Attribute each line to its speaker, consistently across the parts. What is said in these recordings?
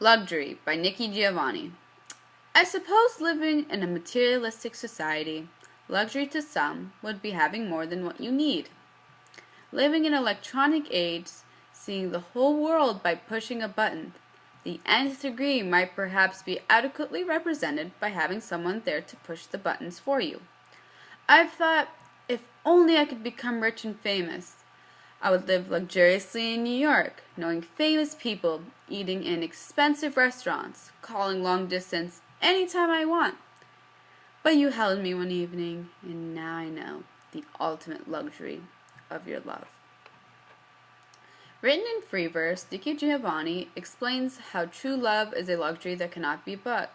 Speaker 1: Luxury by Nikki Giovanni. I suppose living in a materialistic society, luxury to some would be having more than what you need. Living in an electronic age, seeing the whole world by pushing a button, the nth degree might perhaps be adequately represented by having someone there to push the buttons for you. I've thought, if only I could become rich and famous. I would live luxuriously in New York, knowing famous people, eating in expensive restaurants, calling long distance anytime I want. But you held me one evening, and now I know the ultimate luxury of your love. Written in free verse, Nikki Giovanni explains how true love is a luxury that cannot be bought.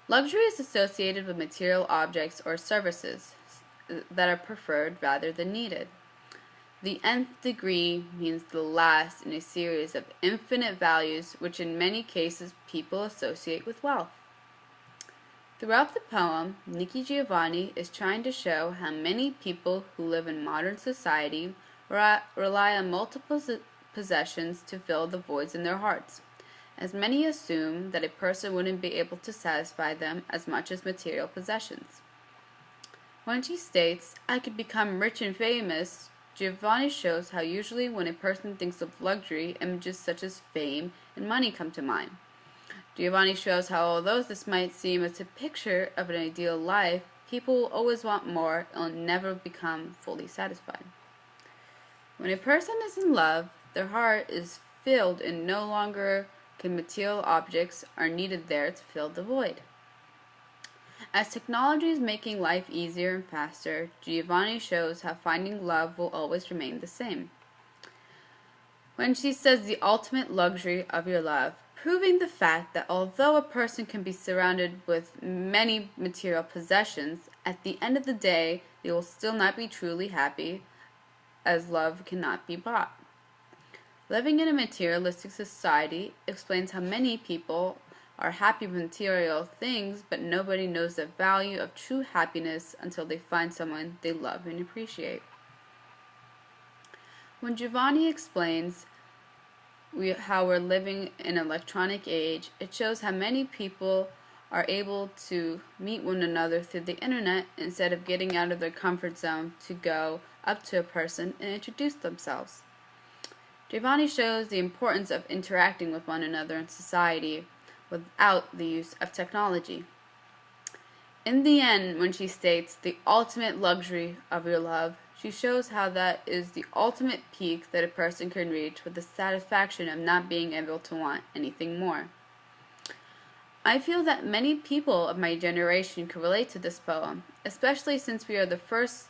Speaker 1: Luxury is associated with material objects or services that are preferred rather than needed. The nth degree means the last in a series of infinite values which in many cases people associate with wealth. Throughout the poem, Nikki Giovanni is trying to show how many people who live in modern society rely on multiple possessions to fill the voids in their hearts, as many assume that a person wouldn't be able to satisfy them as much as material possessions. When she states, "I could become rich and famous," Giovanni shows how usually when a person thinks of luxury, images such as fame and money come to mind. Giovanni shows how although this might seem as a picture of an ideal life, people will always want more and will never become fully satisfied. When a person is in love, their heart is filled and no longer can material objects are needed there to fill the void. As technology is making life easier and faster, Giovanni shows how finding love will always remain the same. When she says the ultimate luxury of your love, proving the fact that although a person can be surrounded with many material possessions, at the end of the day, they will still not be truly happy, as love cannot be bought. Living in a materialistic society explains how many people are happy with material things, but nobody knows the value of true happiness until they find someone they love and appreciate. When Giovanni explains how we're living in an electronic age, it shows how many people are able to meet one another through the internet instead of getting out of their comfort zone to go up to a person and introduce themselves. Giovanni shows the importance of interacting with one another in society without the use of technology. In the end, when she states the ultimate luxury of your love, she shows how that is the ultimate peak that a person can reach with the satisfaction of not being able to want anything more. I feel that many people of my generation can relate to this poem, especially since we are the first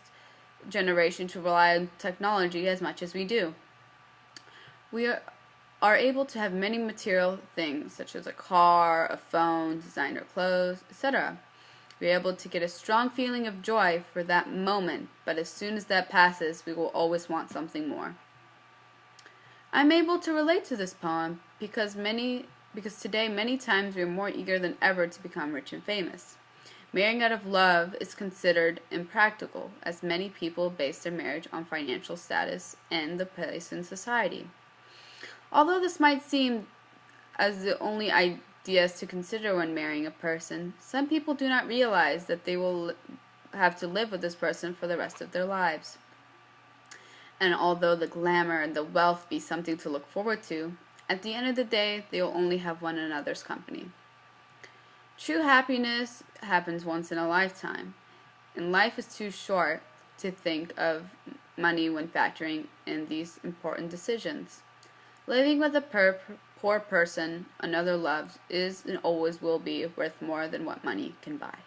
Speaker 1: generation to rely on technology as much as we do. We are able to have many material things, such as a car, a phone, designer clothes, etc. We are able to get a strong feeling of joy for that moment, but as soon as that passes, we will always want something more. I'm able to relate to this poem because today many times we are more eager than ever to become rich and famous. Marrying out of love is considered impractical, as many people base their marriage on financial status and the place in society. Although this might seem as the only ideas to consider when marrying a person, some people do not realize that they will have to live with this person for the rest of their lives. And although the glamour and the wealth be something to look forward to, at the end of the day, they will only have one another's company. True happiness happens once in a lifetime, and life is too short to think of money when factoring in these important decisions. Living with a poor person another loves is and always will be worth more than what money can buy.